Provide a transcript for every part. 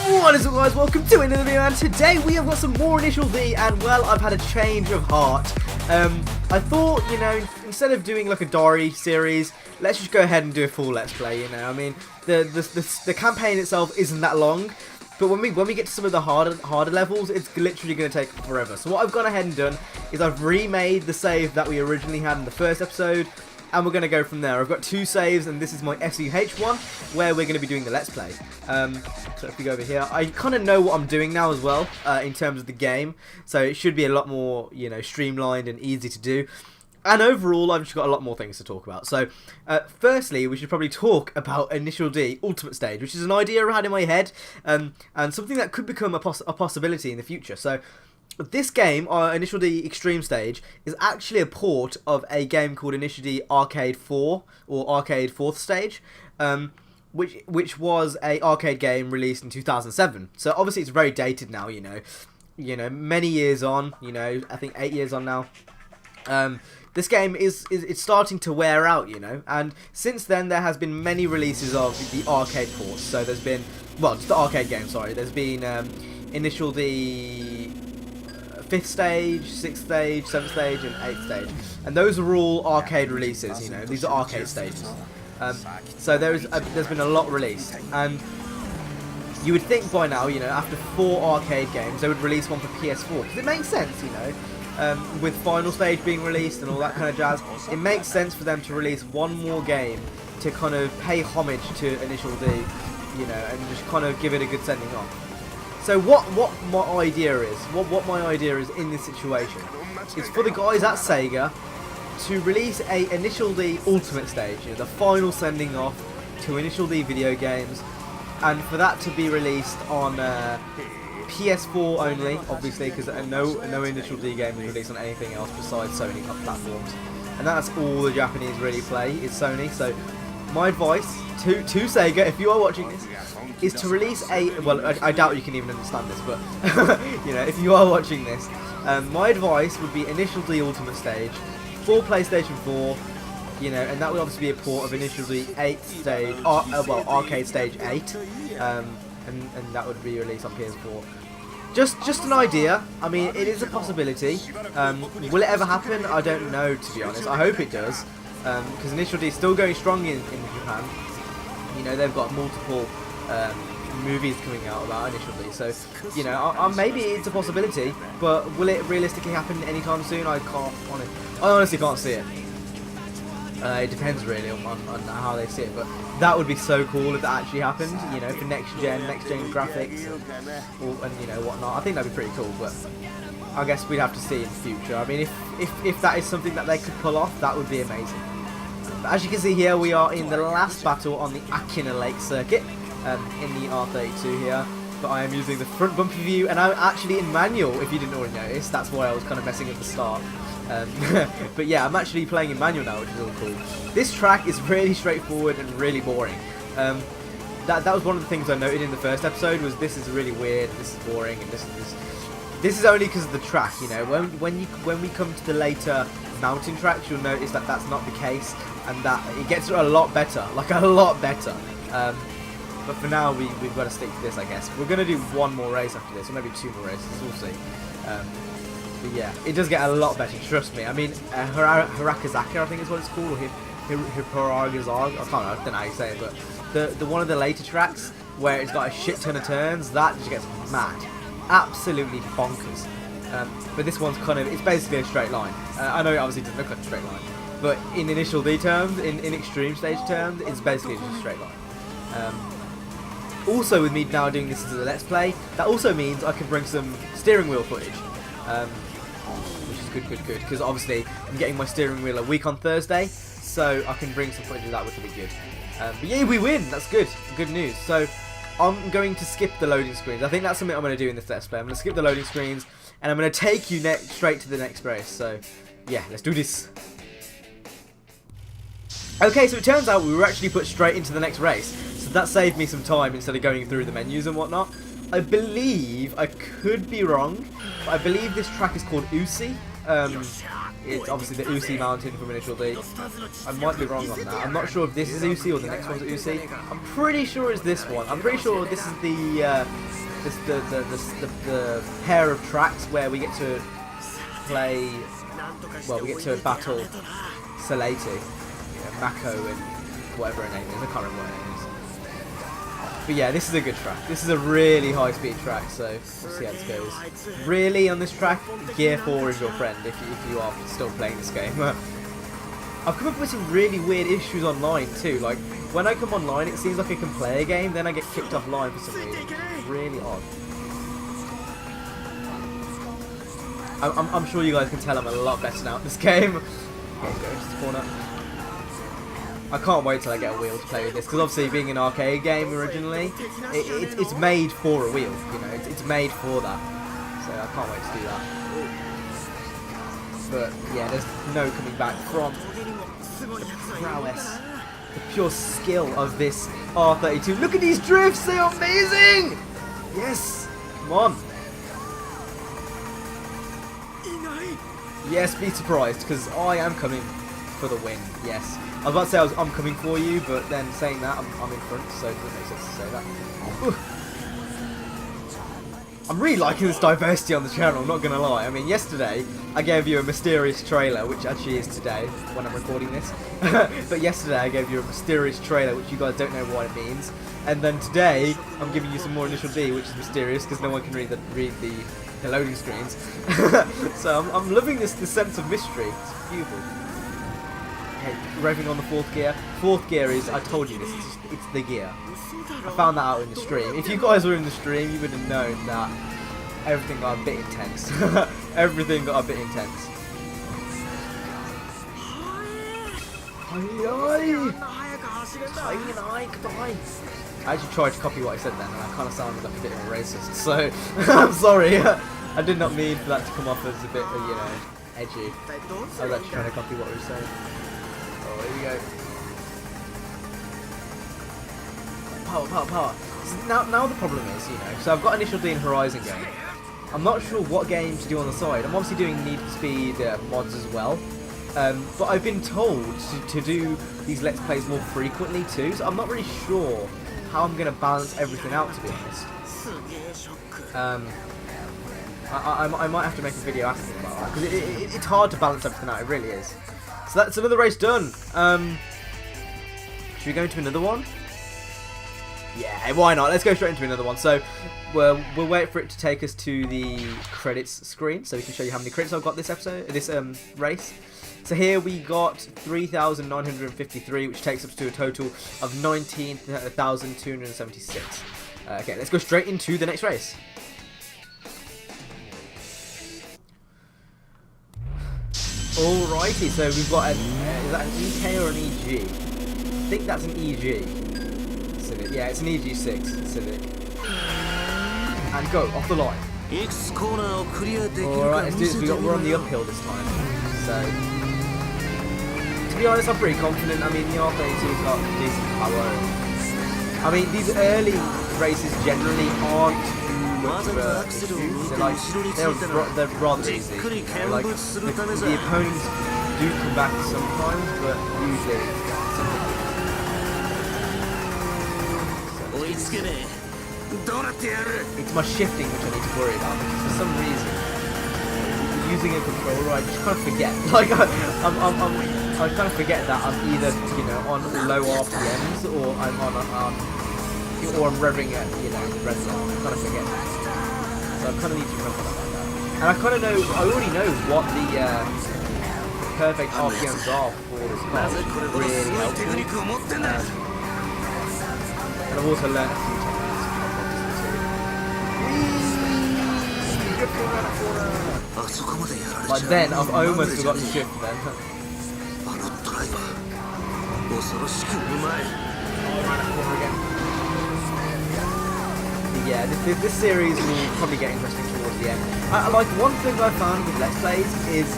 What is up, guys? Welcome to another video, and today we have got some more Initial D, and well, I've had a change of heart. I thought, you know, instead of doing like a diary series, let's just go ahead and do a full Let's Play, you know. I mean, the campaign itself isn't that long, but when we get to some of the harder levels, it's literally going to take forever. So what I've gone ahead and done is I've remade the save that we originally had in the first episode, and we're going to go from there. I've got two saves, and this is my SUH one, where we're going to be doing the Let's Play. So if we go over here, I kind of know what I'm doing now as well, in terms of the game, so it should be a lot more, you know, streamlined and easy to do. And overall, I've just got a lot more things to talk about. So, firstly, we should probably talk about Initial D Ultimate Stage, which is an idea I had in my head, and something that could become a possibility in the future. So, this game, Initial D Extreme Stage, is actually a port of a game called Initial D Arcade 4, or Arcade 4th Stage, which was a arcade game released in 2007. So obviously it's very dated now, you know, many years on, you know, I think 8 years on now. This game it's starting to wear out, you know, and since then there has been many releases of the arcade ports. So there's been, well, just the arcade game, sorry. There's been Initial D 5th stage, 6th stage, 7th stage, and 8th stage, and those are all arcade releases. You know, these are arcade stages. So there's been a lot released, and you would think by now, you know, after 4 arcade games, they would release one for PS4, because it makes sense, you know, with Final Stage being released and all that kind of jazz. It makes sense for them to release one more game to kind of pay homage to Initial D, you know, and just kind of give it a good sending off. So what my idea is in this situation is for the guys at Sega to release a Initial D Ultimate Stage, you know, the final sending off to Initial D video games, and for that to be released on PS4 only, obviously, because no Initial D game is released on anything else besides Sony platforms, and that's all the Japanese really play is Sony. So my advice to Sega, if you are watching this, is to release a, well, I doubt you can even understand this, but you know, if you are watching this, my advice would be Initial D Ultimate Stage for PlayStation 4, you know, and that would obviously be a port of Initial D 8th stage, well, Arcade Stage 8, and that would be released on PS4. Just an idea. I mean, it is a possibility. Will it ever happen? I don't know, to be honest. I hope it does, because Initial D is still going strong in Japan. You know, they've got multiple movies coming out about Initial D, so you know, maybe it's a possibility, but will it realistically happen anytime soon? I honestly can't see it. It depends really on how they see it, but that would be so cool if that actually happened, you know, for next gen graphics and you know whatnot. I think that'd be pretty cool, but I guess we'd have to see in the future. I mean, if that is something that they could pull off, that would be amazing. But as you can see here, we are in the last battle on the Akina Lake circuit, in the R32 here, but I am using the front bumper view, and I'm actually in manual, if you didn't already notice. That's why I was kind of messing at the start. But yeah, I'm actually playing in manual now, which is all cool. This track is really straightforward and really boring. That was one of the things I noted in the first episode, was this is really weird, this is boring, and this is only because of the track, you know. When we come to the later mountain tracks, you'll notice that that's not the case, and that it gets a lot better, like a lot better. But for now, we've got to stick to this, I guess. We're going to do one more race after this, or maybe 2 more races, we'll see. But yeah, it does get a lot better, trust me. I mean, Hirakazaka, I think is what it's called, or Hipporagazag, I don't know how you say it, but the one of the later tracks, where it's got a shit ton of turns, that just gets mad. Absolutely bonkers. But this one's kind of, it's basically a straight line. I know it obviously doesn't look like a straight line, but in Initial D terms, in Extreme Stage terms, it's basically just a straight line. Also, with me now doing this as a Let's Play, that also means I can bring some steering wheel footage, which is good, because obviously I'm getting my steering wheel a week on Thursday, so I can bring some footage of that, which will be good. But yeah, we win, that's good news. So I'm going to skip the loading screens. I think that's something I'm going to do in this Let's Play. I'm going to skip the loading screens, and I'm going to take you straight to the next race. So yeah, let's do this. Okay, so it turns out we were actually put straight into the next race, so that saved me some time instead of going through the menus and whatnot. I believe, I could be wrong, but I believe this track is called Usi. it's obviously the Usi mountain from Initial D. I might be wrong on that. I'm not sure if this is Usi or the next one's Usi. I'm pretty sure it's this one. I'm pretty sure this is the pair of tracks where we get to play. Well, we get to battle Salati, Mako, and whatever her name is. I can't remember what her name is. But yeah, this is a good track. This is a really high-speed track, so we'll see how this goes. Really, on this track, Gear 4 is your friend if you are still playing this game. I've come up with some really weird issues online too. Like, when I come online, it seems like I can play a game, then I get kicked offline for some reason. It's really odd. I'm sure you guys can tell I'm a lot better now at this game. Okay, go to the corner. I can't wait till I get a wheel to play with this, because obviously being an arcade game originally, it's made for a wheel, you know, it's made for that, so I can't wait to do that. But yeah, there's no coming back from the prowess, the pure skill of this R32. Look at these drifts, they are amazing! Yes, come on. Yes, be surprised, because I am coming for the win, yes. I was about to say I'm coming for you, but then saying that, I'm in front, so it doesn't make sense to say that. Ooh. I'm really liking this diversity on the channel, not gonna lie. I mean, yesterday, I gave you a mysterious trailer, which actually is today, when I'm recording this. But yesterday, I gave you a mysterious trailer, which you guys don't know what it means. And then today, I'm giving you some more Initial D, which is mysterious, because no one can read the loading screens. So I'm loving this sense of mystery. It's beautiful. Okay, revving on the fourth gear. Fourth gear is, I told you this, it's the gear. I found that out in the stream. If you guys were in the stream, you would have known that everything got a bit intense. Everything got a bit intense. I actually tried to copy what I said then, and I kind of sounded like a bit of a racist, so I'm sorry. I did not mean for that to come off as a bit, you know, edgy. I was actually trying to copy what we were saying. Oh, here we go. Power, power, power. Now the problem is, you know, so I've got Initial D and Horizon going. I'm not sure what game to do on the side. I'm obviously doing Need for Speed mods as well. But I've been told to do these Let's Plays more frequently too, so I'm not really sure how I'm going to balance everything out, to be honest. I might have to make a video asking about that, because it's hard to balance everything out, it really is. So that's another race done. Should we go into another one? Yeah, why not? Let's go straight into another one. So we'll wait for it to take us to the credits screen, so we can show you how many credits I've got this episode, this race. So here we got 3,953, which takes us to a total of 19,276. Okay, let's go straight into the next race. Alrighty, so we've got is that an EK or an EG? I think that's an EG. Civic, yeah, it's an EG6 Civic. And go, off the line. Alright, let's do this. We're on the uphill this time. So, to be honest, I'm pretty confident. I mean, the R32's got decent power. I mean, these early races generally aren't too much of an issue. They're rather easy. You know, like, the opponents do come back sometimes, but usually it's my shifting which I need to worry about, because for some reason, using a controller, I just kind of forget. Like, I kind of forget that I'm either, you know, on low RPMs or I'm on or I'm revving at, you know, red zone. I kind of forget that. So I kind of need to remember that like that. And I kind of know, I already know what the perfect RPMs are for this car, which is really helpful. And I've also learned a few techniques. Like then, I've almost forgotten to shift then. Yeah, this series will probably get interesting towards the end. Like, one thing I found with Let's Plays is,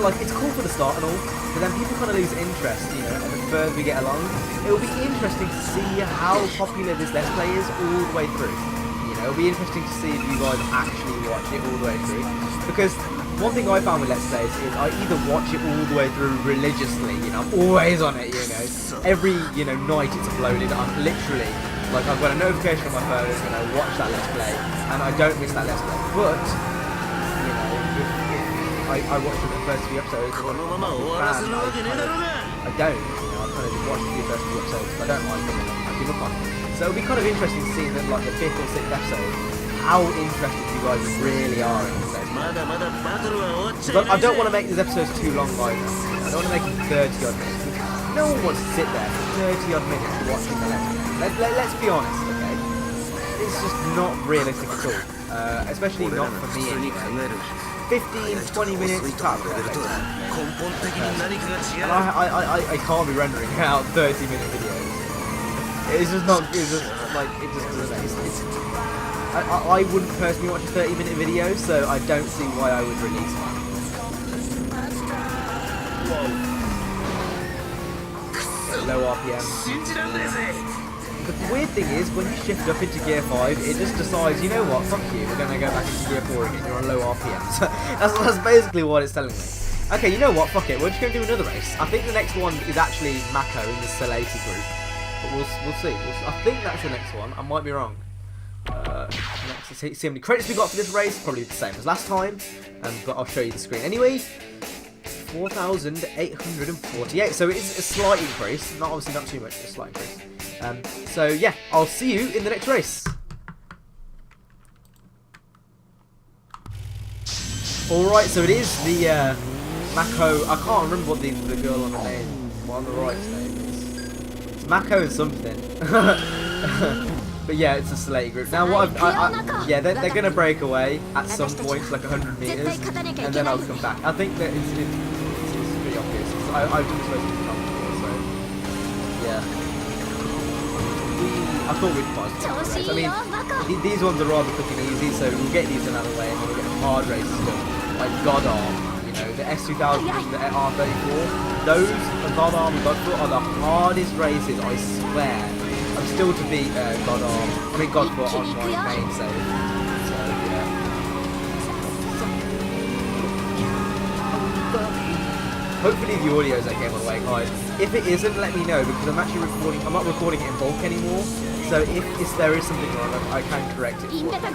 like, it's cool for the start and all, but then people kind of lose interest, you know, the further we get along. It will be interesting to see how popular this Let's Play is all the way through. You know, it'll be interesting to see if you guys actually watch it all the way through. Because one thing I found with Let's Plays is I either watch it all the way through religiously, you know, I'm always on it, you know. Every, you know, night it's uploaded, I'm literally, like, I've got a notification on my phone, and I watch that Let's Play, and I don't miss that Let's Play. But, you know, if I watch the first few episodes, and I'm not a fan, I don't, you know, I kind of just watch the first few episodes, if I don't like them, I give up on it. So it'll be kind of interesting to see that, like, the 5th or 6th episode, how interested you guys really are in this episode. I don't want to make these episodes too long either. I don't want to make them 30 odd minutes. No one wants to sit there for 30 odd minutes watching the Let's Play. Let's be honest, okay? It's just not realistic at all. Especially not for me anyway. 15, 20 minutes tops. And I can't be rendering out 30-minute videos. It's just not, it's just like, it just doesn't. I wouldn't personally watch a 30-minute video, so I don't see why I would release one. Whoa. Low RPM. The weird thing is, when you shift up into Gear 5, it just decides, you know what, fuck you, we're going to go back into Gear 4 again, you're on low RPM. So that's basically what it's telling me. Okay, you know what, fuck it, we're just going to do another race. I think the next one is actually Mako in the Salati group. But we'll see. I think that's the next one, I might be wrong. Let's see how many credits we got for this race. Probably the same as last time, but I'll show you the screen anyway. 4,848. So it is a slight increase, obviously not too much, just a slight increase. So yeah, I'll see you in the next race. All right, so it is the Mako. I can't remember what the girl on the name, on the right's name is. It's Mako and something. But yeah, it's a Salati group. Now what yeah, they're going to break away at some point, like 100 meters, and then I'll come back. I think that it's pretty obvious. I've done this race before, so yeah. I thought we'd pass the race. I mean, these ones are rather quick and easy, so we'll get these out of the way, and then we'll get hard races done, like Godarm, you know, the S2000, the R34. Those, the Godarm and Godfoot, are the hardest races, I swear. I'm still to beat Godfoot on my main save. So yeah. Hopefully the audio is okay by the way, guys. If it isn't, let me know, because I'm actually recording. I'm not recording it in bulk anymore. So if there is something wrong, I can correct it. So don't worry about it.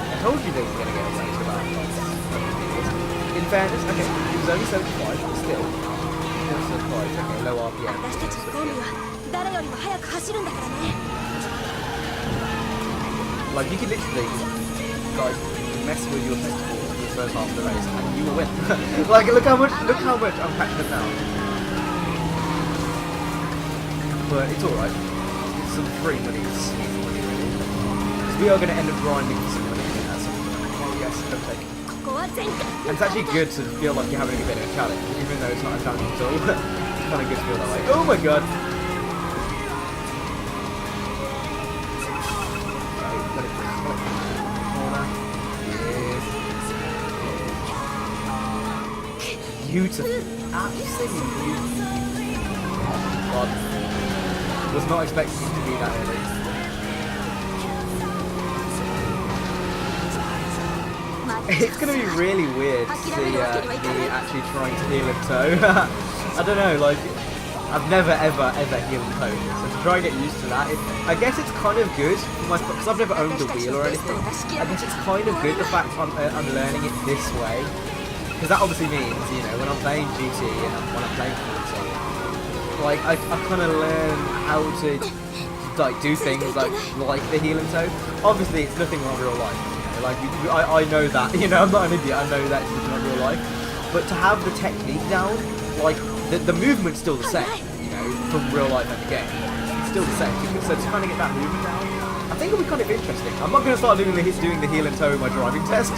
I told you they were going to get away with about. In fairness, okay, it was only 75, but still. Okay, low RPM. Like you can literally, guys, mess with your testicles in the first half of the race, and you will win. Like look how much I'm catching them now. But it's all right. It's some free money. Because we are going to end up grinding for some money. Oh yes, don't take it. And it's actually good to feel like you're having a bit of a challenge, even though it's not a challenge at all. It's kind of good to feel that way. Oh my god! Beautiful. Absolutely beautiful. God. Was not expecting it to be that early. It's going to be really weird to see me actually trying to heel and toe. I don't know, like, I've never ever heel and toe, so to try and get used to that, I guess it's kind of good, because I've never owned a wheel or anything. I guess it's kind of good the fact I'm learning it this way, because that obviously means, you know, when I'm playing GT and when I'm playing Forza, like, I kind of learn how to, like, do things like the heel and toe. Obviously, it's nothing like real life. Like, I know that, you know, I'm not an idiot, I know that it's not real life, but to have the technique down, like, the movement's still the same, you know, from real life and the game, it's still the same, so to kind of get that movement down, I think it'll be kind of interesting. I'm not going to start doing the heel and toe in my driving test,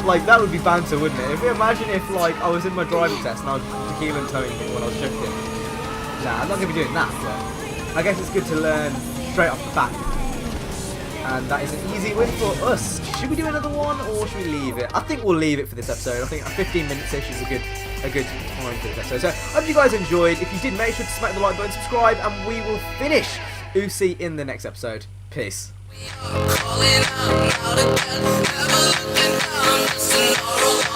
like, that would be banter, wouldn't it? Imagine if, like, I was in my driving test and I was heel and toeing it when I was shifting. Nah, I'm not going to be doing that, but I guess it's good to learn straight off the bat. And that is an easy win for us. Should we do another one, or should we leave it? I think we'll leave it for this episode. I think 15 minutes-ish is a good time for this episode. So, I hope you guys enjoyed. If you did, make sure to smack the like button, subscribe, and we will finish Uzi in the next episode. Peace. Calling out loud again, never looking down, just an oral